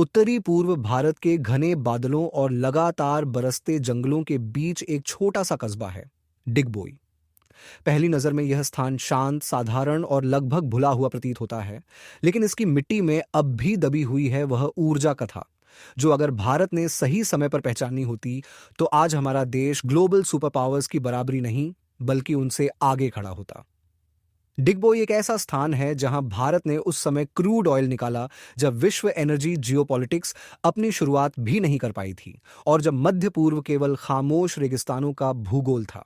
उत्तरी पूर्व भारत के घने बादलों और लगातार बरसते जंगलों के बीच एक छोटा सा कस्बा है, डिगबोई। पहली नजर में यह स्थान शांत, साधारण और लगभग भुला हुआ प्रतीत होता है, लेकिन इसकी मिट्टी में अब भी दबी हुई है वह ऊर्जा कथा, जो अगर भारत ने सही समय पर पहचानी होती, तो आज हमारा देश ग्लोबल सुपर पावर्स की बराबरी नहीं, बल्कि उनसे आगे खड़ा होता। डिगबोई एक ऐसा स्थान है जहां भारत ने उस समय क्रूड ऑयल निकाला जब विश्व एनर्जी जियोपॉलिटिक्स अपनी शुरुआत भी नहीं कर पाई थी, और जब मध्य पूर्व केवल खामोश रेगिस्तानों का भूगोल था।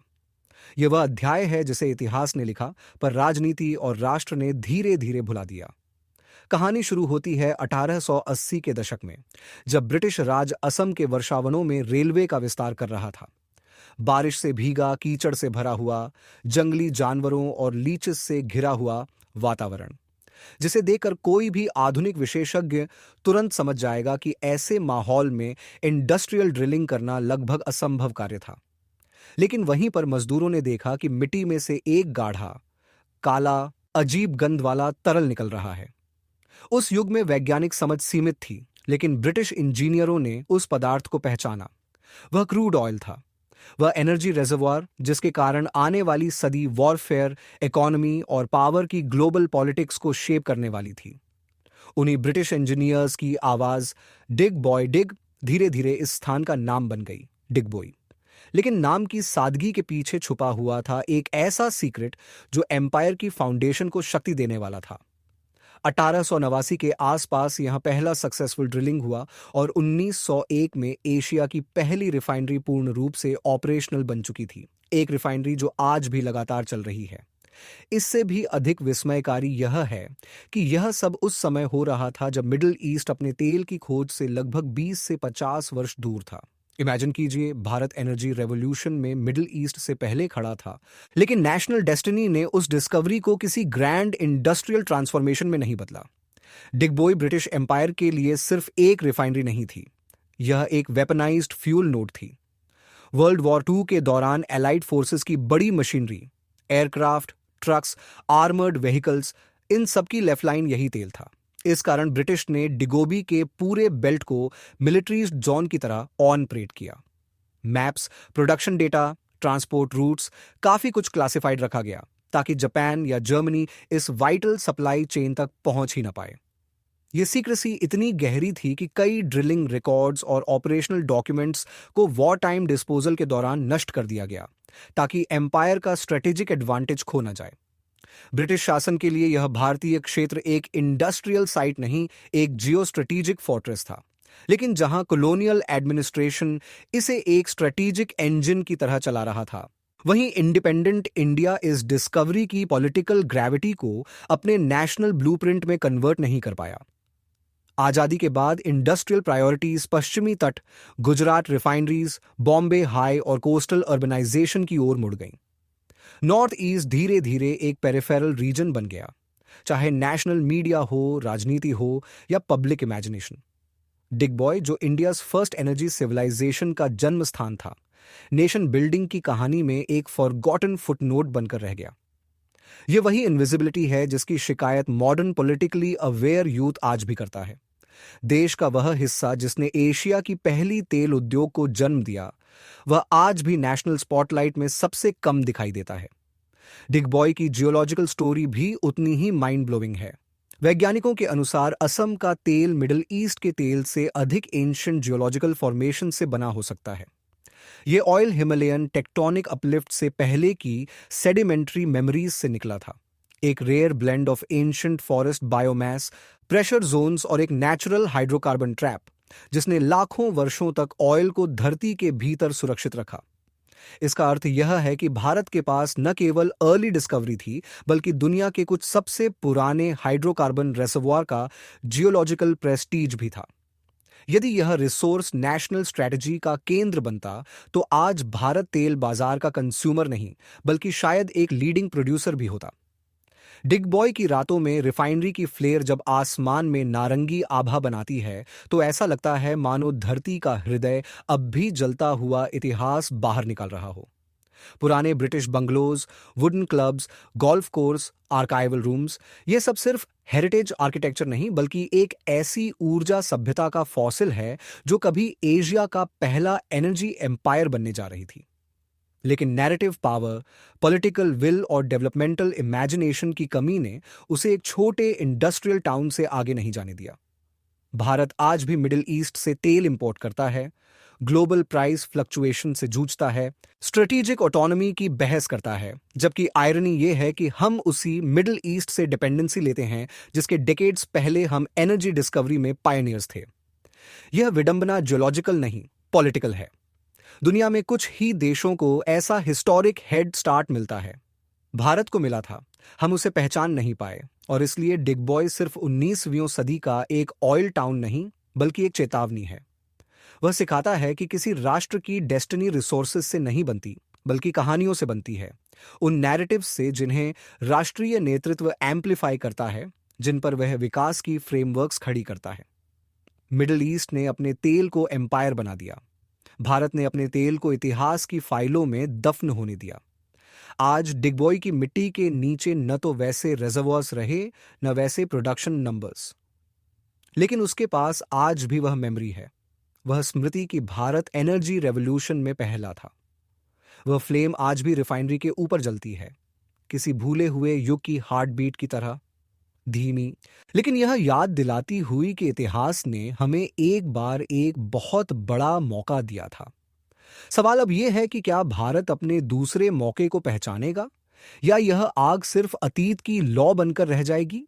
यह वह अध्याय है जिसे इतिहास ने लिखा, पर राजनीति और राष्ट्र ने धीरे धीरे भुला दिया। कहानी शुरू होती है 1880 के दशक में, जब ब्रिटिश राज असम के वर्षावनों में रेलवे का विस्तार कर रहा था। बारिश से भीगा, कीचड़ से भरा हुआ, जंगली जानवरों और लीचेस से घिरा हुआ वातावरण, जिसे देखकर कोई भी आधुनिक विशेषज्ञ तुरंत समझ जाएगा कि ऐसे माहौल में इंडस्ट्रियल ड्रिलिंग करना लगभग असंभव कार्य था। लेकिन वहीं पर मजदूरों ने देखा कि मिट्टी में से एक गाढ़ा, काला, अजीब गंध वाला तरल निकल रहा है। उस युग में वैज्ञानिक समझ सीमित थी, लेकिन ब्रिटिश इंजीनियरों ने उस पदार्थ को पहचाना। वह क्रूड ऑयल था, वह एनर्जी रिजर्वॉयर जिसके कारण आने वाली सदी वॉरफेयर, इकोनॉमी और पावर की ग्लोबल पॉलिटिक्स को शेप करने वाली थी। उन्हीं ब्रिटिश इंजीनियर्स की आवाज डिग बॉय डिग धीरे धीरे इस स्थान का नाम बन गई, डिगबोई। लेकिन नाम की सादगी के पीछे छुपा हुआ था एक ऐसा सीक्रेट जो एम्पायर की फाउंडेशन को शक्ति देने वाला था। 1889 के आसपास यहां पहला सक्सेसफुल ड्रिलिंग हुआ और 1901 में एशिया की पहली रिफाइनरी पूर्ण रूप से ऑपरेशनल बन चुकी थी, एक रिफाइनरी जो आज भी लगातार चल रही है। इससे भी अधिक विस्मयकारी यह है कि यह सब उस समय हो रहा था जब मिडिल ईस्ट अपने तेल की खोज से लगभग 20 से 50 वर्ष दूर था। इमेजिन कीजिए, भारत एनर्जी रेवोल्यूशन में मिडिल ईस्ट से पहले खड़ा था, लेकिन नेशनल डेस्टिनी ने उस डिस्कवरी को किसी ग्रैंड इंडस्ट्रियल ट्रांसफॉर्मेशन में नहीं बदला। डिगबोई ब्रिटिश एम्पायर के लिए सिर्फ एक रिफाइनरी नहीं थी, यह एक वेपनाइज्ड फ्यूल नोड थी। वर्ल्ड वॉर II के दौरान एलाइड फोर्सेस की बड़ी machinery, aircraft, trucks, armoured vehicles, इन सबकी लेफ्ट लाइन यही तेल था। इस कारण ब्रिटिश ने डिगोबी के पूरे बेल्ट को मिलिट्री जोन की तरह ऑन परेड किया। Maps, production data, transport routes, काफी कुछ क्लासिफाइड रखा गया ताकि जापान या जर्मनी इस वाइटल सप्लाई चेन तक पहुंच ही न पाए। यह सीक्रेसी इतनी गहरी थी कि कई ड्रिलिंग रिकॉर्ड्स और ऑपरेशनल डॉक्यूमेंट्स को वॉर टाइम डिस्पोजल के दौरान नष्ट कर दिया गया, ताकि एम्पायर का स्ट्रेटेजिक एडवांटेज खो न जाए। ब्रिटिश शासन के लिए यह भारतीय क्षेत्र एक इंडस्ट्रियल साइट नहीं, एक जियो स्ट्रेटेजिक फोर्ट्रेस था। लेकिन जहां कॉलोनियल एडमिनिस्ट्रेशन इसे एक स्ट्रेटेजिक इंजन की तरह चला रहा था, वहीं इंडिपेंडेंट इंडिया इस डिस्कवरी की पॉलिटिकल ग्रेविटी को अपने नेशनल ब्लूप्रिंट में कन्वर्ट नहीं कर पाया। आजादी के बाद इंडस्ट्रियल प्रायोरिटीज पश्चिमी तट, गुजरात रिफाइनरीज, बॉम्बे हाई और कोस्टल अर्बनाइजेशन की ओर मुड़ गईं। नॉर्थ ईस्ट धीरे धीरे एक पेरिफेरल रीजन बन गया, चाहे नेशनल मीडिया हो, राजनीति हो या पब्लिक इमेजिनेशन। डिगबॉय, जो इंडियाज फर्स्ट एनर्जी सिविलाइजेशन का जन्म स्थान था, नेशन बिल्डिंग की कहानी में एक फॉरगॉटन फुटनोट बनकर रह गया। यह वही इनविजिबिलिटी है जिसकी शिकायत मॉडर्न पॉलिटिकली अवेयर यूथ आज भी करता है। देश का वह हिस्सा जिसने एशिया की पहली तेल उद्योग को जन्म दिया, वह आज भी नेशनल स्पॉटलाइट में सबसे कम दिखाई देता है। डिगबॉय की जियोलॉजिकल स्टोरी भी उतनी ही माइंड ब्लोइंग है। वैज्ञानिकों के अनुसार असम का तेल मिडिल ईस्ट के तेल से अधिक एंशिएंट जियोलॉजिकल फॉर्मेशन से बना हो सकता है। यह ऑयल हिमालयन टेक्टोनिक अपलिफ्ट से पहले की सेडिमेंट्री मेमोरीज से निकला था, एक rare blend of ancient forest biomass, pressure zones और एक नेचुरल हाइड्रोकार्बन ट्रैप, जिसने लाखों वर्षों तक ऑयल को धरती के भीतर सुरक्षित रखा। इसका अर्थ यह है कि भारत के पास न केवल अर्ली डिस्कवरी थी, बल्कि दुनिया के कुछ सबसे पुराने हाइड्रोकार्बन रिजर्वॉयर का जियोलॉजिकल प्रेस्टीज भी था। यदि यह रिसोर्स नेशनल स्ट्रेटजी का केंद्र बनता, तो आज भारत तेल बाजार का कंज्यूमर नहीं, बल्कि शायद एक लीडिंग प्रोड्यूसर भी होता। डिगबॉय की रातों में रिफाइनरी की फ्लेयर जब आसमान में नारंगी आभा बनाती है, तो ऐसा लगता है मानो धरती का हृदय अब भी जलता हुआ इतिहास बाहर निकल रहा हो। पुराने British bungalows, wooden clubs, golf course, archival rooms, ये सब सिर्फ हेरिटेज आर्किटेक्चर नहीं बल्कि एक ऐसी ऊर्जा सभ्यता का फॉसिल है जो कभी एशिया का पहला एनर्जी एम्पायर बनने जा रही थी। लेकिन नैरेटिव पावर, पॉलिटिकल विल और डेवलपमेंटल इमेजिनेशन की कमी ने उसे एक छोटे इंडस्ट्रियल टाउन से आगे नहीं जाने दिया। भारत आज भी मिडिल ईस्ट से तेल इंपोर्ट करता है, ग्लोबल प्राइस फ्लक्चुएशन से जूझता है, स्ट्रेटेजिक ऑटोनॉमी की बहस करता है, जबकि आयरनी यह है कि हम उसी मिडिल ईस्ट से डिपेंडेंसी लेते हैं जिसके डेकेड्स पहले हम एनर्जी डिस्कवरी में पायनियर्स थे। यह विडंबना जियोलॉजिकल नहीं, पॉलिटिकल है। दुनिया में कुछ ही देशों को ऐसा हिस्टोरिक हेड स्टार्ट मिलता है। भारत को मिला था, हम उसे पहचान नहीं पाए, और इसलिए डिगबॉय सिर्फ 19वीं सदी का एक ऑयल टाउन नहीं बल्कि एक चेतावनी है। वह सिखाता है कि किसी राष्ट्र की डेस्टिनी रिसोर्सेज से नहीं बनती बल्कि कहानियों से बनती है, उन नैरेटिव्स से जिन्हें राष्ट्रीय नेतृत्व एम्पलीफाई करता है, जिन पर वह विकास की फ्रेमवर्क्स खड़ी करता है। मिडिल ईस्ट ने अपने तेल को एम्पायर बना दिया, भारत ने अपने तेल को इतिहास की फाइलों में दफन होने दिया। आज डिगबॉय की मिट्टी के नीचे न तो वैसे रिजर्वॉयर्स रहे न वैसे प्रोडक्शन नंबर्स, लेकिन उसके पास आज भी वह मेमोरी है, वह स्मृति की भारत एनर्जी रेवोल्यूशन में पहला था। वह फ्लेम आज भी रिफाइनरी के ऊपर जलती है, किसी भूले हुए युग की हार्ट बीट की तरह, धीमी, लेकिन यह याद दिलाती हुई कि इतिहास ने हमें एक बार एक बहुत बड़ा मौका दिया था। सवाल अब यह है कि क्या भारत अपने दूसरे मौके को पहचानेगा या यह आग सिर्फ अतीत की लौ बनकर रह जाएगी?